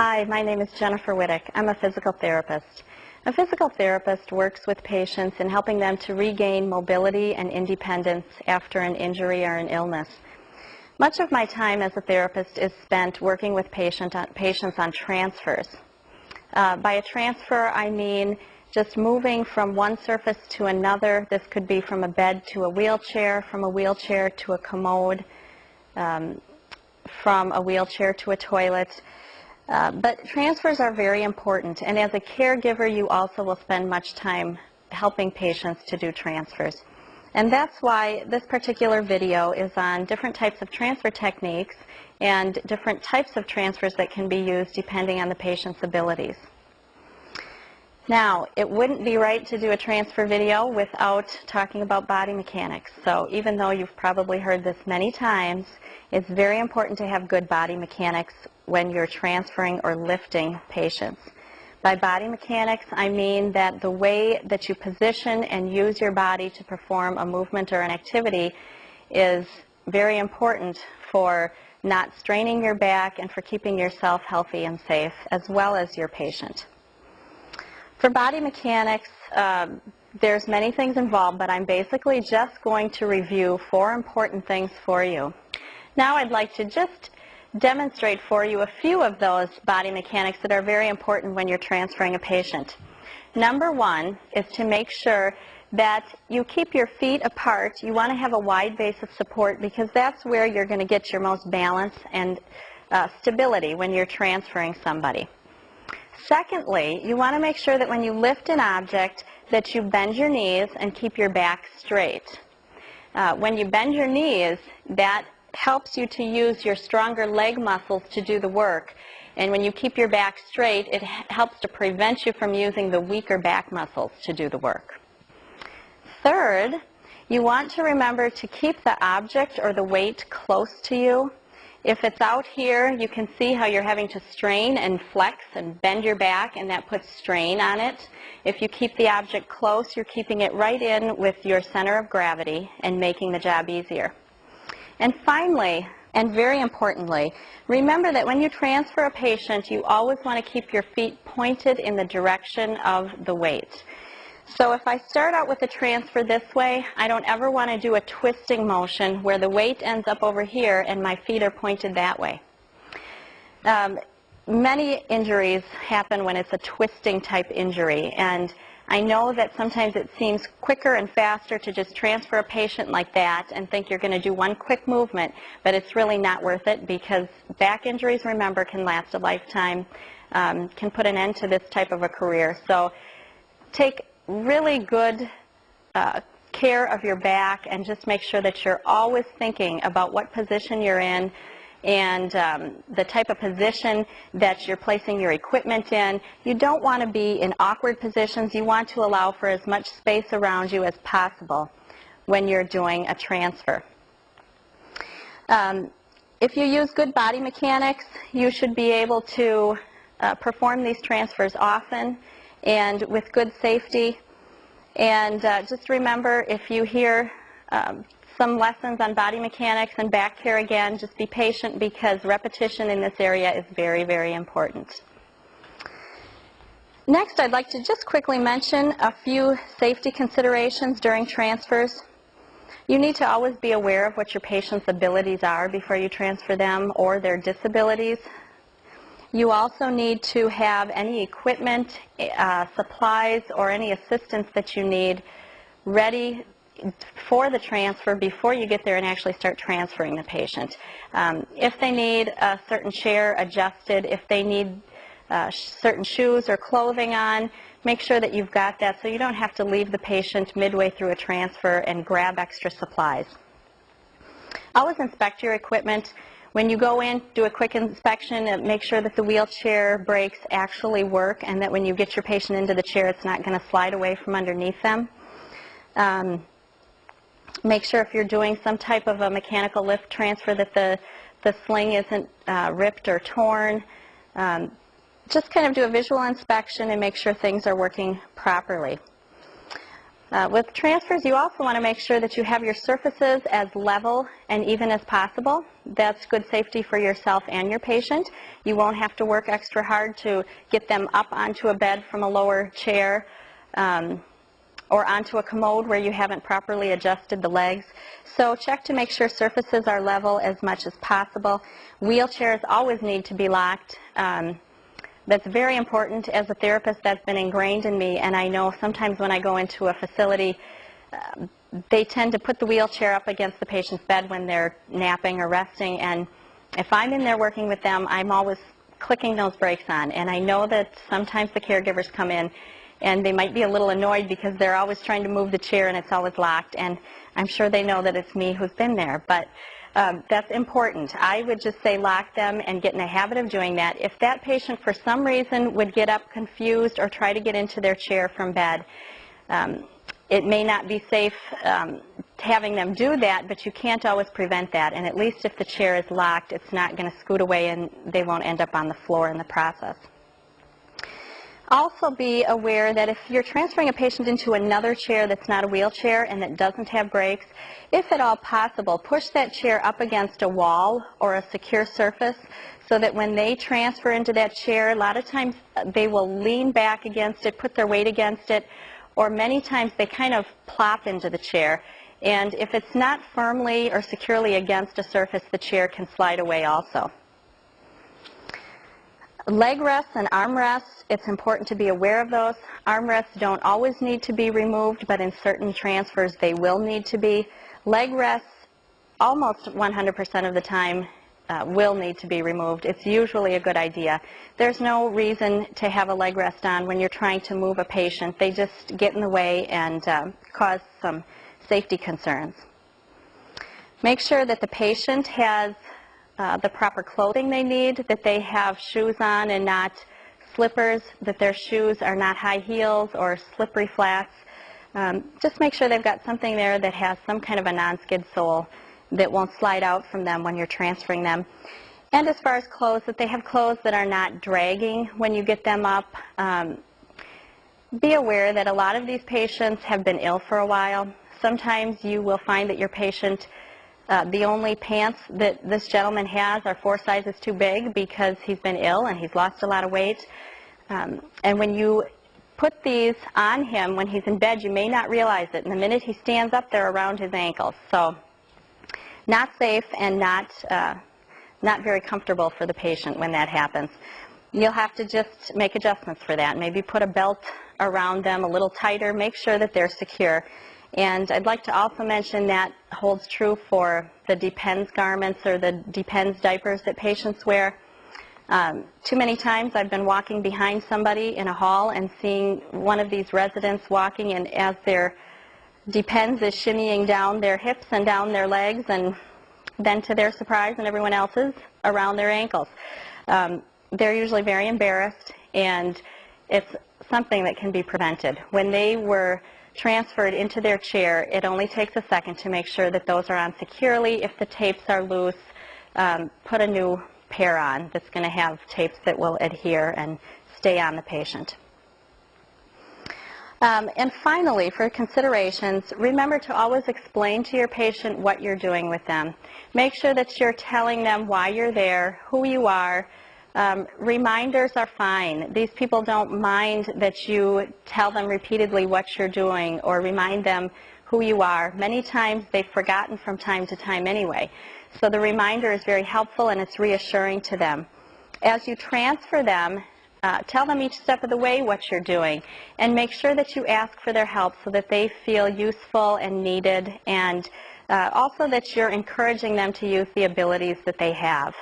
Hi, my name is Jennifer Wittick. I'm a physical therapist. A physical therapist works with patients in helping them to regain mobility and independence after an injury or an illness. Much of my time as a therapist is spent working with patients on transfers. By a transfer, I mean just moving from one surface to another. This could be from a bed to a wheelchair, from a wheelchair to a commode, from a wheelchair to a toilet. But transfers are very important, and as a caregiver, you also will spend much time helping patients to do transfers. And that's why this particular video is on different types of transfer techniques and different types of transfers that can be used depending on the patient's abilities. Now, it wouldn't be right to do a transfer video without talking about body mechanics. So even though you've probably heard this many times, it's very important to have good body mechanics when you're transferring or lifting patients. By body mechanics, I mean that the way that you position and use your body to perform a movement or an activity is very important for not straining your back and for keeping yourself healthy and safe, as well as your patient. For body mechanics, there's many things involved, but I'm basically just going to review 4 important things for you. Now I'd like to just demonstrate for you a few of those body mechanics that are very important when you're transferring a patient. Number 1 is to make sure that you keep your feet apart. You want to have a wide base of support because that's where you're going to get your most balance and stability when you're transferring somebody. Secondly, you want to make sure that when you lift an object that you bend your knees and keep your back straight. When you bend your knees, that helps you to use your stronger leg muscles to do the work. And when you keep your back straight, it helps to prevent you from using the weaker back muscles to do the work. Third, you want to remember to keep the object or the weight close to you. If it's out here, you can see how you're having to strain and flex and bend your back, and that puts strain on it. If you keep the object close, you're keeping it right in with your center of gravity and making the job easier. And finally, and very importantly, remember that when you transfer a patient, you always want to keep your feet pointed in the direction of the weight. So if I start out with a transfer this way, I don't ever want to do a twisting motion where the weight ends up over here and my feet are pointed that way. Many injuries happen when it's a twisting type injury, and I know that sometimes it seems quicker and faster to just transfer a patient like that and think you're going to do one quick movement, but it's really not worth it because back injuries, remember, can last a lifetime, can put an end to this type of a career. So take really good care of your back and just make sure that you're always thinking about what position you're in and the type of position that you're placing your equipment in. You don't want to be in awkward positions. You want to allow for as much space around you as possible when you're doing a transfer. If you use good body mechanics, you should be able to perform these transfers often and with good safety. And just remember, if you hear some lessons on body mechanics and back care again, just be patient because repetition in this area is very, very important. Next, I'd like to just quickly mention a few safety considerations during transfers. You need to always be aware of what your patient's abilities are before you transfer them or their disabilities. You also need to have any equipment, supplies, or any assistance that you need ready for the transfer before you get there and actually start transferring the patient. If they need a certain chair adjusted, if they need certain shoes or clothing on, make sure that you've got that so you don't have to leave the patient midway through a transfer and grab extra supplies. Always inspect your equipment. When you go in, do a quick inspection and make sure that the wheelchair brakes actually work and that when you get your patient into the chair, it's not going to slide away from underneath them. Make sure if you're doing some type of a mechanical lift transfer that the sling isn't ripped or torn. Just kind of do a visual inspection and make sure things are working properly. With transfers, you also want to make sure that you have your surfaces as level and even as possible. That's good safety for yourself and your patient. You won't have to work extra hard to get them up onto a bed from a lower chair or onto a commode where you haven't properly adjusted the legs. So check to make sure surfaces are level as much as possible. Wheelchairs always need to be locked. That's very important. As a therapist, that's been ingrained in me, and I know sometimes when I go into a facility, they tend to put the wheelchair up against the patient's bed when they're napping or resting, and if I'm in there working with them, I'm always clicking those brakes on, and I know that sometimes the caregivers come in and they might be a little annoyed because they're always trying to move the chair and it's always locked, and I'm sure they know that it's me who's been there, but that's important. I would just say lock them and get in a habit of doing that. If that patient for some reason would get up confused or try to get into their chair from bed, it may not be safe having them do that, but you can't always prevent that, and at least if the chair is locked, it's not going to scoot away and they won't end up on the floor in the process. Also be aware that if you're transferring a patient into another chair that's not a wheelchair and that doesn't have brakes, if at all possible, push that chair up against a wall or a secure surface so that when they transfer into that chair, a lot of times they will lean back against it, put their weight against it, or many times they kind of plop into the chair. And if it's not firmly or securely against a surface, the chair can slide away also. Leg rests and arm rests, it's important to be aware of those. Arm rests don't always need to be removed, but in certain transfers they will need to be. Leg rests, almost 100% of the time, will need to be removed. It's usually a good idea. There's no reason to have a leg rest on when you're trying to move a patient. They just get in the way and cause some safety concerns. Make sure that the patient has the proper clothing they need, that they have shoes on and not slippers, that their shoes are not high heels or slippery flats. Just make sure they've got something there that has some kind of a non-skid sole that won't slide out from them when you're transferring them. And as far as clothes, that they have clothes that are not dragging when you get them up. Be aware that a lot of these patients have been ill for a while. Sometimes you will find that your patient, the only pants that this gentleman has are 4 sizes too big because he's been ill and he's lost a lot of weight. And when you put these on him when he's in bed, you may not realize it. And the minute he stands up, they're around his ankles. So not safe and not very comfortable for the patient when that happens. You'll have to just make adjustments for that. Maybe put a belt around them a little tighter. Make sure that they're secure. And I'd like to also mention that holds true for the Depends garments or the Depends diapers that patients wear. Too many times I've been walking behind somebody in a hall and seeing one of these residents walking, and as their Depends is shimmying down their hips and down their legs, and then to their surprise and everyone else's, around their ankles. They're usually very embarrassed, and it's something that can be prevented. When they were transferred into their chair, it only takes a second to make sure that those are on securely. If the tapes are loose, put a new pair on that's going to have tapes that will adhere and stay on the patient. And finally, for considerations, remember to always explain to your patient what you're doing with them. Make sure that you're telling them why you're there, who you are. Reminders are fine. These people don't mind that you tell them repeatedly what you're doing or remind them who you are. Many times they've forgotten from time to time anyway. So the reminder is very helpful and it's reassuring to them. As you transfer them, tell them each step of the way what you're doing, and make sure that you ask for their help so that they feel useful and needed, and also that you're encouraging them to use the abilities that they have.